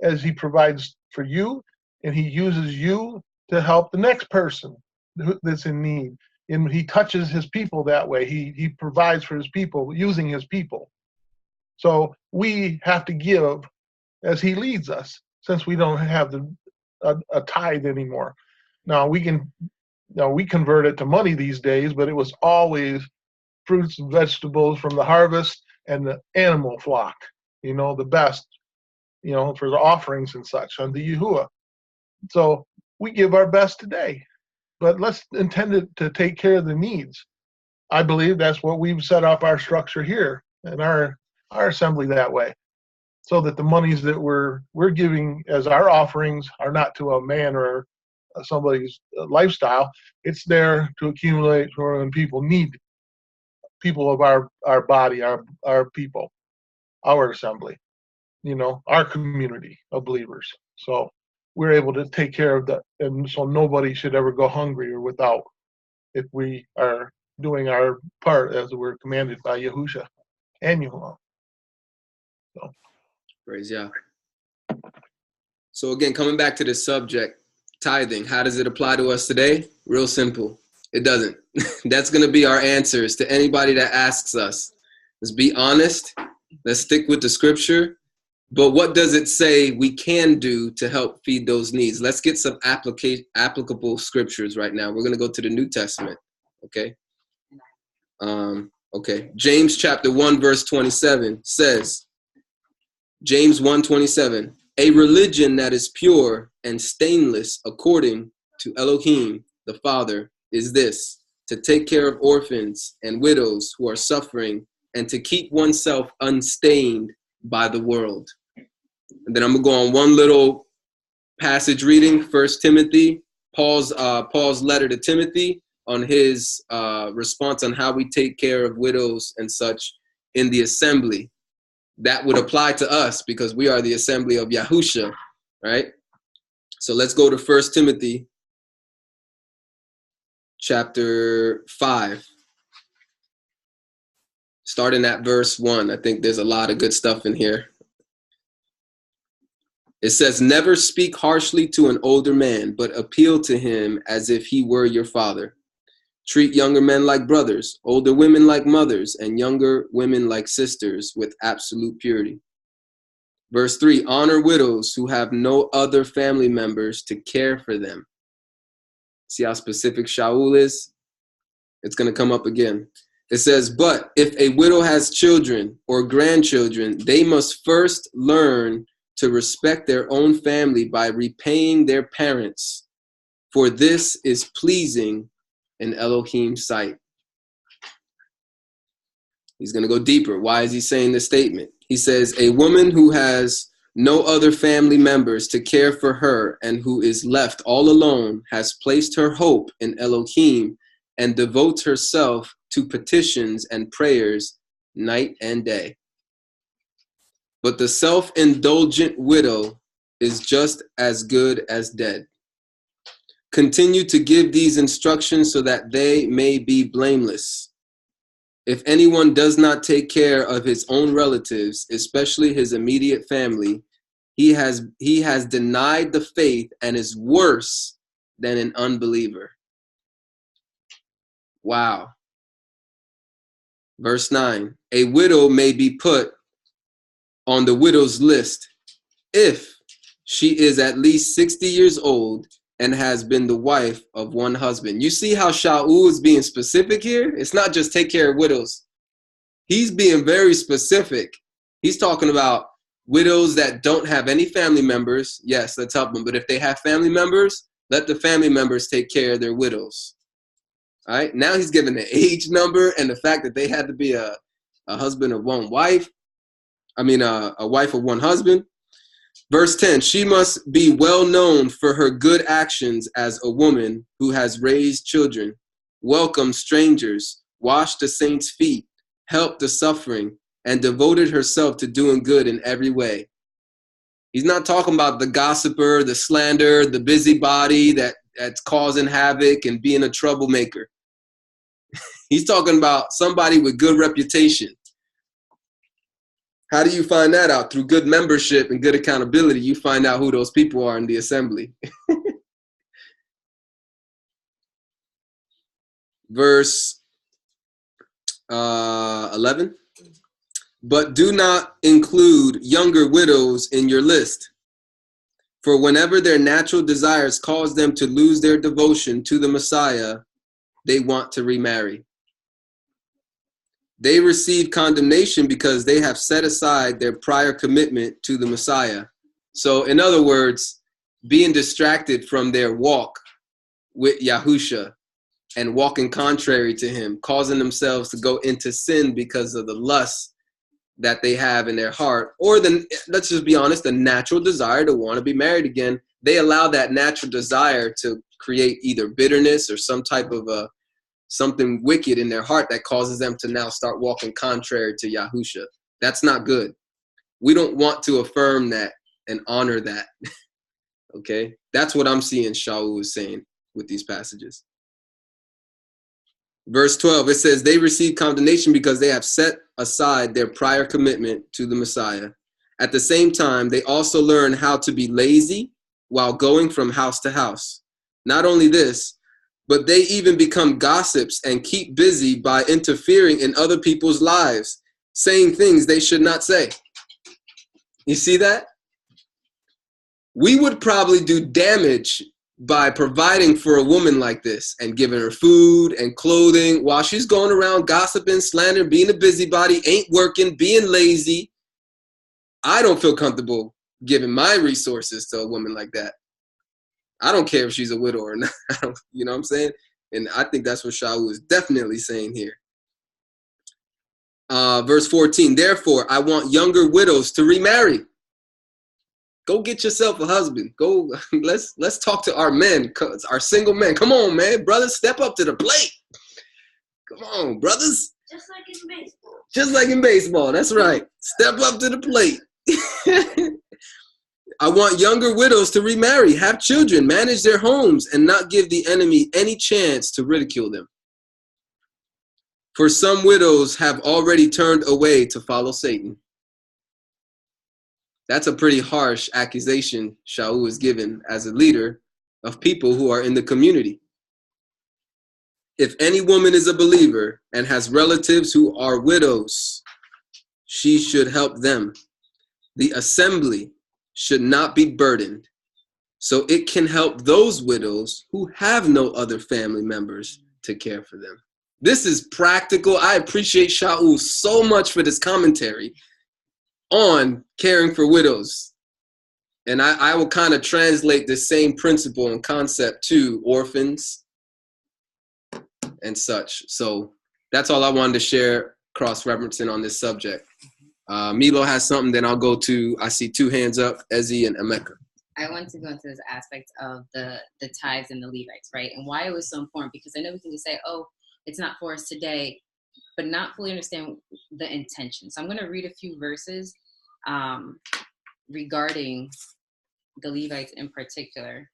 as he provides for you, and he uses you to help the next person that's in need. And he touches his people that way. He provides for his people using his people. So we have to give as he leads us, since we don't have a tithe anymore. Now we convert it to money these days, but it was always fruits and vegetables from the harvest and the animal flock, the best, for the offerings and such unto Yahuwah. So we give our best today, but let's intend it to take care of the needs. I believe that's what we've set up our structure here and our assembly that way, so that the monies that we're giving as our offerings are not to a man or somebody's lifestyle. It's there to accumulate for when people need people of our body, our people, our assembly, our community of believers. So we're able to take care of that, and so nobody should ever go hungry or without if we are doing our part as we're commanded by Yahusha and Yahuwah. So. Praise Yah. So again, coming back to the subject, tithing, how does it apply to us today? Real simple. It doesn't. That's going to be our answers to anybody that asks us. Let's be honest. Let's stick with the scripture. But what does it say we can do to help feed those needs? Let's get some applicable scriptures right now. We're going to go to the New Testament. Okay. Okay. James chapter 1, verse 27 says, James 1:27, a religion that is pure and stainless according to Elohim, the Father, is this, to take care of orphans and widows who are suffering and to keep oneself unstained by the world. And then I'm going to go on one little passage reading, 1 Timothy, Paul's letter to Timothy on his response on how we take care of widows and such in the assembly. That would apply to us because we are the assembly of Yahusha, right? So let's go to 1 Timothy chapter 5, starting at verse 1. I think there's a lot of good stuff in here. It says, never speak harshly to an older man, but appeal to him as if he were your father. Treat younger men like brothers, older women like mothers, and younger women like sisters with absolute purity. Verse 3, honor widows who have no other family members to care for them. See how specific Shaul is? It's going to come up again. It says, but if a widow has children or grandchildren, they must first learn to respect their own family by repaying their parents, for this is pleasing in Elohim's sight. He's going to go deeper. Why is he saying this statement? He says, a woman who has no other family members to care for her and who is left all alone has placed her hope in Elohim and devotes herself to petitions and prayers night and day. But the self-indulgent widow is just as good as dead. Continue to give these instructions so that they may be blameless. If anyone does not take care of his own relatives, especially his immediate family, he has denied the faith and is worse than an unbeliever. Wow. Verse 9, a widow may be put on the widow's list if she is at least 60 years old and has been the wife of one husband. You see how Shaul is being specific here? It's not just take care of widows. He's being very specific. He's talking about widows that don't have any family members. Yes, let's help them. But if they have family members, let the family members take care of their widows. All right. Now he's giving the age number and the fact that they had to be a husband of one wife. A wife of one husband. Verse 10, she must be well known for her good actions as a woman who has raised children, welcomed strangers, washed the saints' feet, helped the suffering, and devoted herself to doing good in every way. He's not talking about the gossiper, the slander, the busybody that's causing havoc and being a troublemaker. He's talking about somebody with good reputation. How do you find that out? Through good membership and good accountability, you find out who those people are in the assembly. Verse 11. But do not include younger widows in your list. For whenever their natural desires cause them to lose their devotion to the Messiah, they want to remarry. They receive condemnation because they have set aside their prior commitment to the Messiah. So, in other words, being distracted from their walk with Yahusha and walking contrary to him, causing themselves to go into sin because of the lust that they have in their heart, or let's just be honest, the natural desire to want to be married again. They allow that natural desire to create either bitterness or some type of something wicked in their heart that causes them to now start walking contrary to Yahusha. That's not good. We don't want to affirm that and honor that. Okay? That's what I'm seeing Shaul is saying with these passages. Verse 12, it says, they receive condemnation because they have set aside their prior commitment to the Messiah. At the same time, they also learn how to be lazy while going from house to house. Not only this, but they even become gossips and keep busy by interfering in other people's lives, saying things they should not say. You see that? We would probably do damage by providing for a woman like this and giving her food and clothing while she's going around gossiping, slandering, being a busybody, ain't working, being lazy. I don't feel comfortable giving my resources to a woman like that. I don't care if she's a widow or not. You know what I'm saying? And I think that's what Shaul is definitely saying here. Verse 14, therefore, I want younger widows to remarry. Go get yourself a husband. Go, let's talk to our men, our single men. Come on, man. Brothers, step up to the plate. Come on, brothers. Just like in baseball. Just like in baseball. That's right. Step up to the plate. I want younger widows to remarry, have children, manage their homes, and not give the enemy any chance to ridicule them. For some widows have already turned away to follow Satan. That's a pretty harsh accusation Shaul is given as a leader of people who are in the community. If any woman is a believer and has relatives who are widows, she should help them. The assembly should not be burdened, so it can help those widows who have no other family members to care for them. This is practical. I appreciate Shaul so much for this commentary on caring for widows. And I will kind of translate the same principle and concept to orphans and such. So that's all I wanted to share, cross-referencing on this subject. Milo has something, then I'll go to, I see two hands up, Ezzy and Emeka. I want to go into this aspect of the tithes and the Levites, right? And why it was so important, because I know we can just say, oh, it's not for us today, but not fully understand the intention. So I'm going to read a few verses regarding the Levites in particular,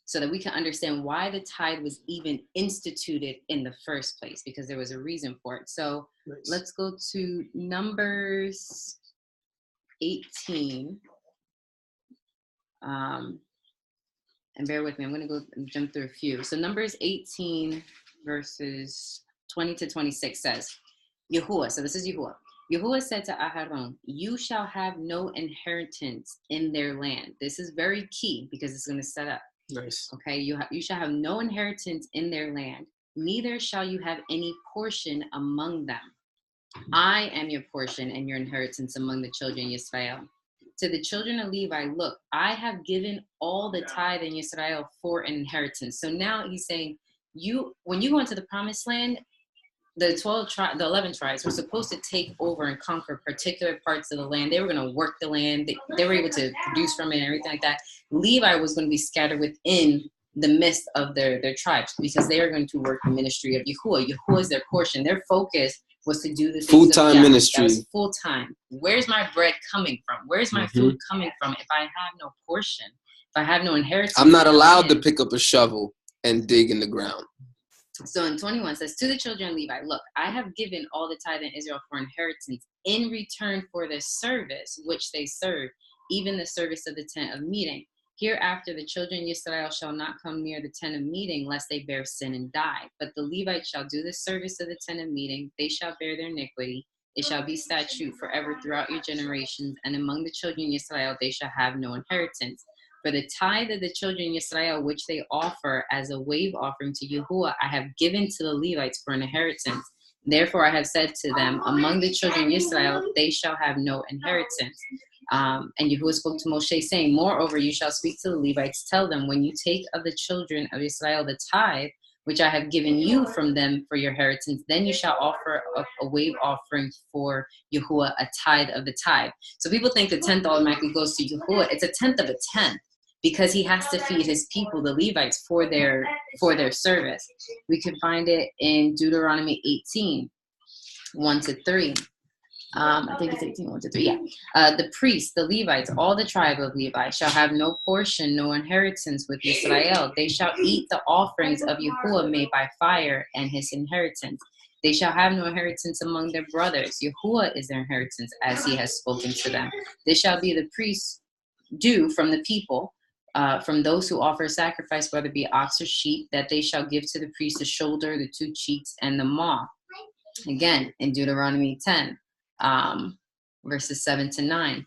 so that we can understand why the tithe was even instituted in the first place, because there was a reason for it. So nice. Let's go to Numbers 18. And bear with me, I'm going to go and jump through a few. So Numbers 18 verses 20 to 26 says, Yahuwah, so this is Yahuwah. Yahuwah said to Aharon, you shall have no inheritance in their land. This is very key because it's going to set up. Nice. Okay, you shall have no inheritance in their land, neither shall you have any portion among them. I am your portion and your inheritance among the children of Israel. To the children of Levi, look, I have given all the tithe in Israel for an inheritance. So now he's saying, when you go into the promised land, the 11 tribes were supposed to take over and conquer particular parts of the land. They were going to work the land. They were able to produce from it and everything like that. Levi was going to be scattered within the midst of their tribes, because they are going to work the ministry of Yahuwah. Yahuwah is their portion. Their focus was to do the full-time ministry. That was full-time. Where's my bread coming from? Where's my food coming from? If I have no portion, if I have no inheritance, I'm not allowed to pick up a shovel and dig in the ground. So in 21 it says, to the children of Levi, look, I have given all the tithe in Israel for inheritance in return for the service which they serve, even the service of the tent of meeting. Hereafter the children of Israel shall not come near the tent of meeting, lest they bear sin and die. But the Levites shall do the service of the tent of meeting. They shall bear their iniquity. It shall be statute forever throughout your generations, and among the children of Israel they shall have no inheritance. For the tithe of the children of Israel, which they offer as a wave offering to Yahuwah, I have given to the Levites for an inheritance. Therefore I have said to them, among the children of Israel they shall have no inheritance. And Yahuwah spoke to Moshe, saying, moreover, you shall speak to the Levites, tell them, when you take of the children of Israel the tithe, which I have given you from them for your inheritance, then you shall offer a wave offering for Yahuwah, a tithe of the tithe. So people think the tenth automatically goes to Yahuwah. It's a tenth of a tenth, because he has to feed his people, the Levites, for their service. We can find it in Deuteronomy 18, 1-3. I think it's 18, 1-3. Yeah. The priests, the Levites, all the tribe of Levi shall have no portion, no inheritance with Israel. They shall eat the offerings of Yahuwah made by fire and his inheritance. They shall have no inheritance among their brothers. Yahuwah is their inheritance, as he has spoken to them. This shall be the priests' due from the people, from those who offer sacrifice, whether it be ox or sheep, that they shall give to the priest the shoulder, the 2 cheeks, and the maw. Again, in Deuteronomy 10. Verses 7-9.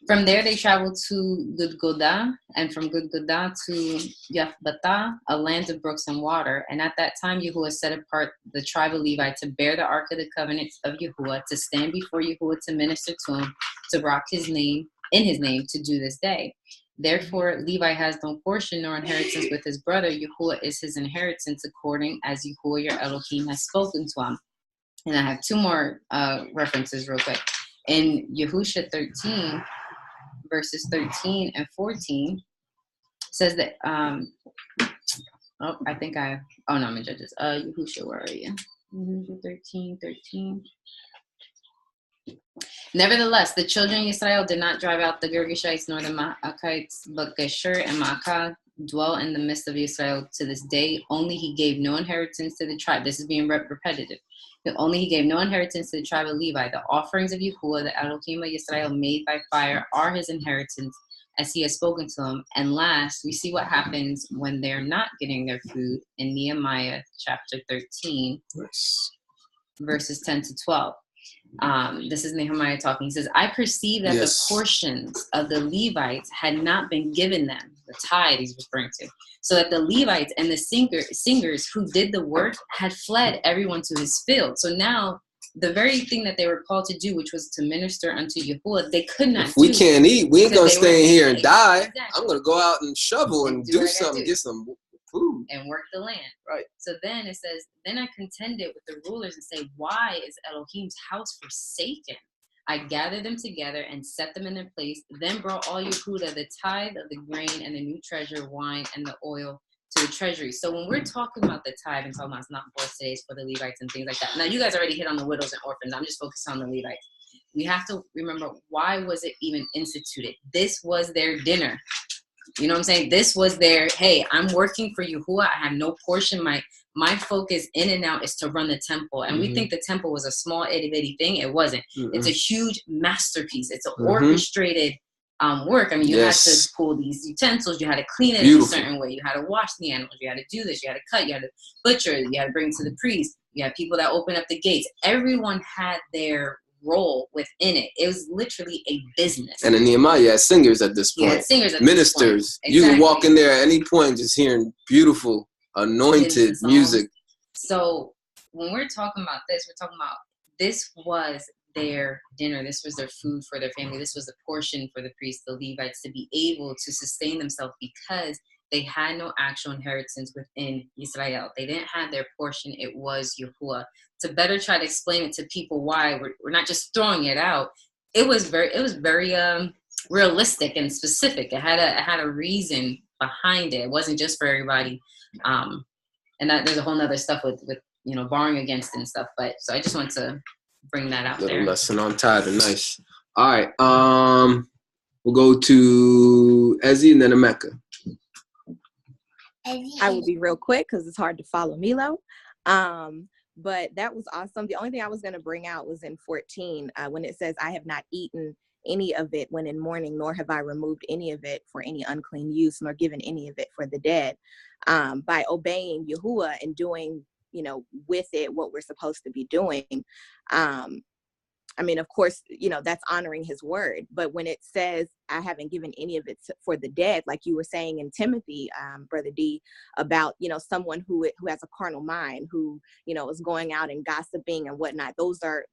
From there they traveled to Gudgodah, and from Gudgodah to Yaphbatah, a land of brooks and water. And at that time Yahuwah set apart the tribe of Levi to bear the ark of the covenant of Yahuwah, to stand before Yahuwah, to minister to him, to rock his name in his name, to do this day. Therefore Levi has no portion nor inheritance with his brother. Yahuwah is his inheritance, according as Yahuwah your Elohim has spoken to him. And I have 2 more references real quick. In Yehusha 13, verses 13 and 14, says that, I'm in Judges. Yehusha, where are you? Yehusha 13. Nevertheless, the children of Israel did not drive out the Girgashites nor the Ma'akites, but Geshur and Ma'akah dwell in the midst of Israel to this day. Only he gave no inheritance to the tribe. This is being repetitive. Only he gave no inheritance to the tribe of Levi. The offerings of Yahuwah, the Elohim of Israel, made by fire, are his inheritance, as he has spoken to them. And last, we see what happens when they're not getting their food in Nehemiah chapter 13, verses 10-12. This is Nehemiah talking. He says, I perceive that the portions of the Levites had not been given them, the tithe he's referring to, so that the Levites and the singers who did the work had fled everyone to his field. So now the very thing that they were called to do, which was to minister unto Yahuwah, they could not do. We can't eat. We ain't going to stay in here and die. Exactly. I'm going to go out and shovel and do something, get some food. And work the land. Right. So then it says, then I contended with the rulers and say, why is Elohim's house forsaken? I gathered them together and set them in their place, then brought all Yehuda, the tithe of the grain and the new treasure, wine, and the oil to the treasury. So when we're talking about the tithe and talking about it's not for today's for the Levites and things like that. Now you guys already hit on the widows and orphans. I'm just focused on the Levites. We have to remember, why was it even instituted? This was their dinner. You know what I'm saying? This was their, hey, I'm working for Yahuwah. I have no portion. My focus in and out is to run the temple. And we think the temple was a small itty bitty thing. It wasn't. It's a huge masterpiece. It's an orchestrated work. I mean, you had to pull these utensils. You had to clean it in a certain way. You had to wash the animals. You had to do this. You had to cut. You had to butcher. You had to bring it to the priest. You had people that open up the gates. Everyone had their role within it. It was literally a business. And in Nehemiah, you had singers at this point. Ministers. Exactly. You can walk in there at any point just hearing beautiful, anointed music. So when we're talking about this, we're talking about this was their dinner. This was their food for their family. This was the portion for the priests, the Levites, to be able to sustain themselves, because they had no actual inheritance within Israel. They didn't have their portion. It was Yahuwah. To better try to explain it to people why we're not just throwing it out, it was very realistic and specific. It had a reason behind it. It wasn't just for everybody. And that there's a whole nother stuff with borrowing against and stuff. But so I just want to bring that out Little there. Lesson on tithing. Nice. All right. We'll go to Ezzy and then Emeka. I will be real quick because it's hard to follow Milo. But that was awesome. The only thing I was going to bring out was in 14 when it says, I have not eaten any of it when in mourning, nor have I removed any of it for any unclean use, nor given any of it for the dead. By obeying Yahuwah and doing with it, what we're supposed to be doing. I mean, of course, that's honoring his word. But when it says, I haven't given any of it for the dead, like you were saying in Timothy, Brother D, about, someone who has a carnal mind, who, is going out and gossiping and whatnot. Those are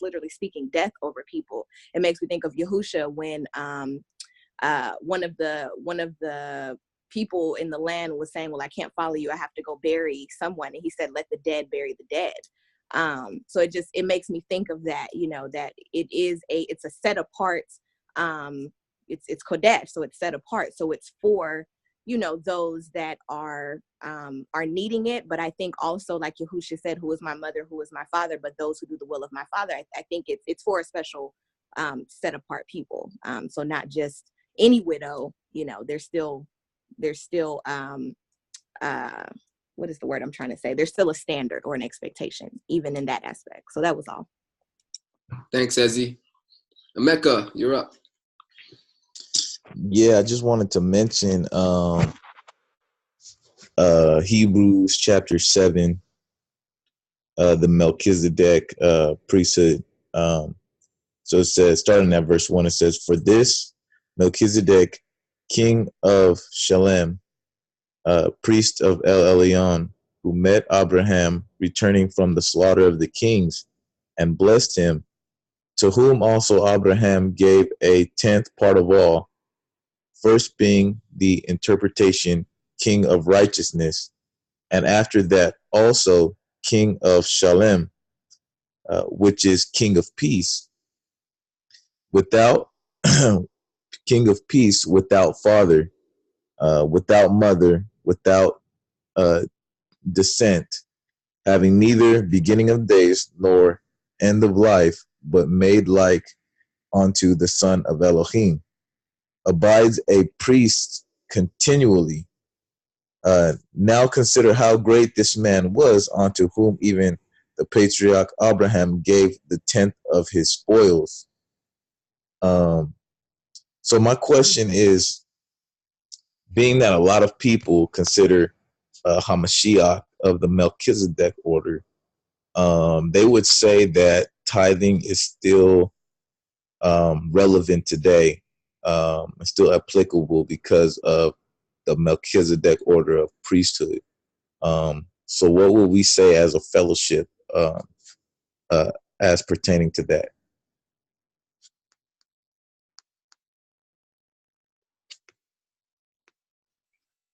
literally speaking death over people. It makes me think of Yahusha when one of the people in the land was saying, well, I can't follow you. I have to go bury someone. And he said, let the dead bury the dead. So it makes me think of that, that it's a set apart, it's Kodesh, so it's set apart. So it's for, those that are needing it. But I think also, like Yahusha said, who is my mother, who is my father, but those who do the will of my father, I think it's for a special, set apart people. So not just any widow, there's still, what is the word I'm trying to say? There's still a standard or an expectation, even in that aspect. So that was all. Thanks, Ezzy. Emeka, you're up. Yeah, I just wanted to mention Hebrews chapter 7, the Melchizedek priesthood. So it says, starting at verse 1, it says, for this Melchizedek, king of Shalem, priest of El Elyon, who met Abraham returning from the slaughter of the kings and blessed him, to whom also Abraham gave a 10th part of all, first being the interpretation, king of righteousness, and after that also king of Shalem, which is king of peace, without king of peace, without father, without mother, without descent, having neither beginning of days nor end of life, but made like unto the Son of Elohim, abides a priest continually. Now consider how great this man was, unto whom even the patriarch Abraham gave the 10th of his spoils. So my question is, being that a lot of people consider Hamashiach of the Melchizedek order, they would say that tithing is still relevant today, still applicable because of the Melchizedek order of priesthood. So what would we say as a fellowship as pertaining to that?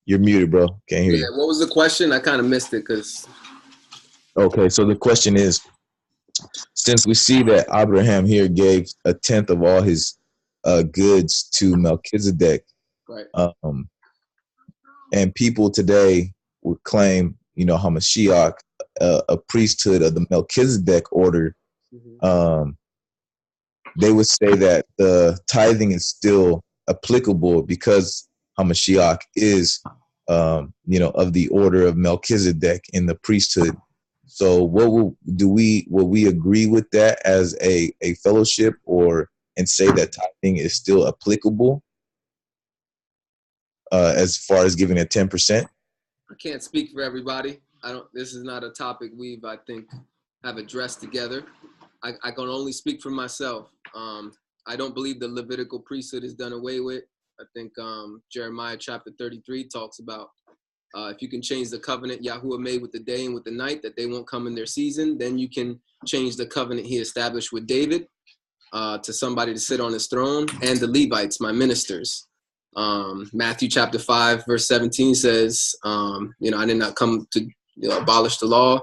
You're muted, bro. Can't hear you. What was the question? I kind of missed it because. Okay, so the question is, since we see that Abraham here gave a 10th of all his goods to Melchizedek, Right. And people today would claim, Hamashiach, a priesthood of the Melchizedek order, they would say that the tithing is still applicable because Hamashiach is, of the order of Melchizedek in the priesthood. So will we agree with that as a fellowship, and say that tithing is still applicable as far as giving a 10%? I can't speak for everybody. This is not a topic I think have addressed together. I can only speak for myself. I don't believe the Levitical priesthood is done away with. I think Jeremiah chapter 33 talks about if you can change the covenant Yahuwah made with the day and with the night, that they won't come in their season, then you can change the covenant he established with David to somebody to sit on his throne, and the Levites, my ministers. Matthew chapter 5, verse 17 says, I did not come to abolish the law,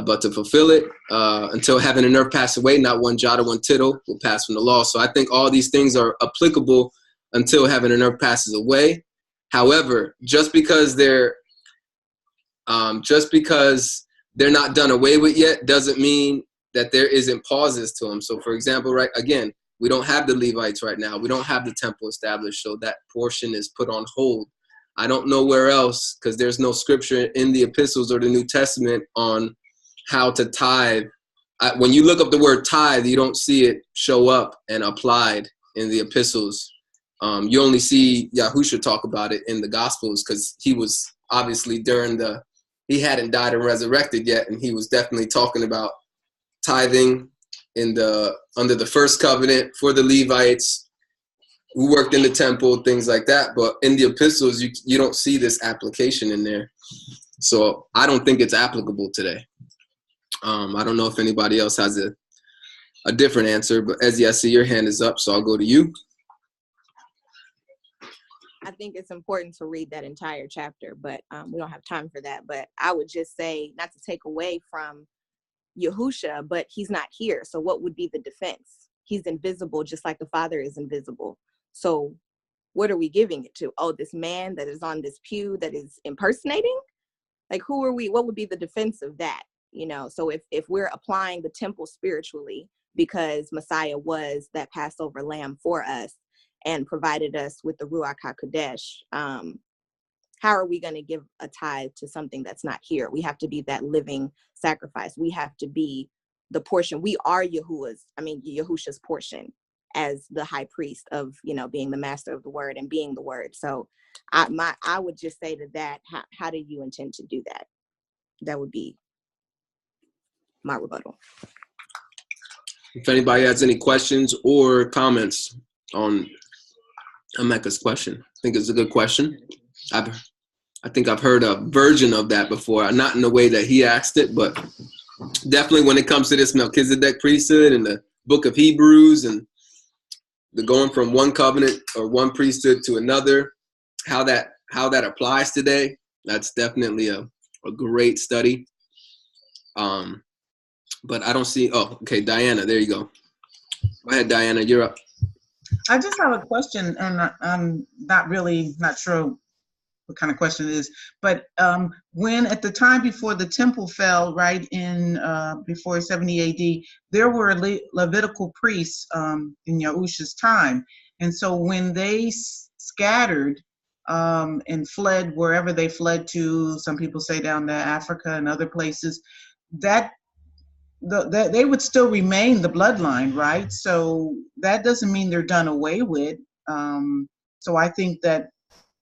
but to fulfill it. Until heaven and earth pass away, not one jot or one tittle will pass from the law. So I think all these things are applicable until heaven and earth passes away. However, just because they're not done away with yet doesn't mean that there isn't pauses to them. So for example, right, again, we don't have the Levites right now. We don't have the temple established, so that portion is put on hold. I don't know where else, because there's no scripture in the epistles or the New Testament on how to tithe. When you look up the word tithe, you don't see it show up and applied in the epistles. You only see Yahusha talk about it in the Gospels, because he was obviously during the he hadn't died and resurrected yet, and he was definitely talking about tithing under the first covenant for the Levites who worked in the temple, things like that. But in the epistles, you don't see this application in there. So I don't think it's applicable today. I don't know if anybody else has a different answer, but Ezzy, I see your hand is up, so I'll go to you. I think it's important to read that entire chapter, but we don't have time for that. But I would just say, not to take away from Yahusha, but he's not here. So what would be the defense? He's invisible, just like the Father is invisible. So what are we giving it to? Oh, this man that is on this pew that is impersonating? Like, who are we? What would be the defense of that? You know, so if we're applying the temple spiritually, because Messiah was that Passover lamb for us and provided us with the Ruach HaKodesh, how are we going to give a tithe to something that's not here? We have to be that living sacrifice. We have to be the portion. We are Yahusha's portion as the high priest of, you know, being the master of the word and being the word. So I would just say to that, how do you intend to do that? That would be my rebuttal. If anybody has any questions or comments on Emeka's question, I think it's a good question. I think I've heard a version of that before, not in the way that he asked it, but definitely when it comes to this Melchizedek priesthood and the book of Hebrews and the going from one covenant or one priesthood to another, how that applies today, that's definitely a great study. But I don't see, oh, okay, Diana, there you go. Go ahead, Diana, you're up. I just have a question, and I'm not sure what kind of question it is, but when at the time before the temple fell, right in before 70 AD, there were Levitical priests in Yahusha's time, and so when they scattered and fled wherever they fled to, some people say down to Africa and other places, that they would still remain the bloodline, right? So that doesn't mean they're done away with. So I think that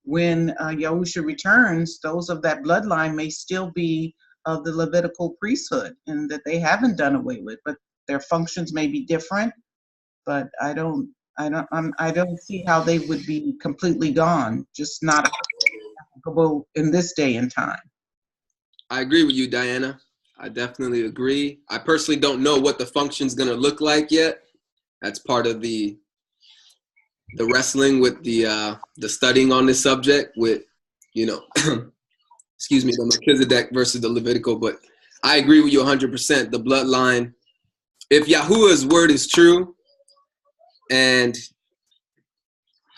when Yahusha returns, those of that bloodline may still be of the Levitical priesthood, and that they haven't done away with, but their functions may be different. But I don't see how they would be completely gone, just not applicable in this day and time. I agree with you, Diana. I definitely agree. I personally don't know what the function's going to look like yet. That's part of the wrestling with the studying on this subject with, you know, excuse me, the Melchizedek versus the Levitical. But I agree with you 100%. The bloodline, if Yahuwah's word is true, and,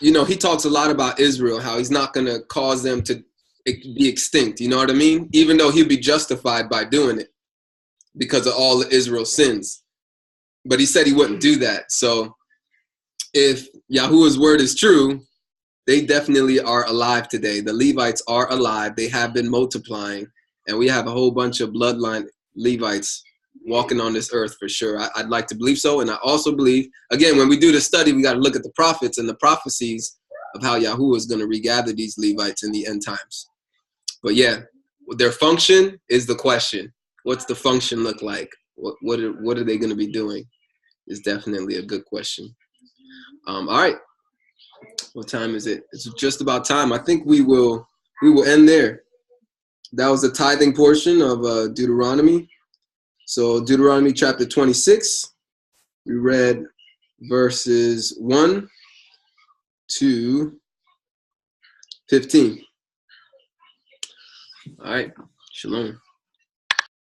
you know, he talks a lot about Israel, how he's not going to cause them to be extinct. You know what I mean? Even though he'll be justified by doing it because of all of Israel's sins. But he said he wouldn't do that. So if Yahuwah's word is true, they definitely are alive today. The Levites are alive. They have been multiplying. And we have a whole bunch of bloodline Levites walking on this earth for sure. I'd like to believe so. And I also believe, again, when we do the study, we got to look at the prophets and the prophecies of how Yahuwah is going to regather these Levites in the end times. But yeah, their function is the question. What's the function look like? What are they going to be doing? Is definitely a good question. All right. What time is it? It's just about time. I think we will end there. That was the tithing portion of Deuteronomy. So Deuteronomy chapter 26, we read verses 1 to 15. All right. Shalom.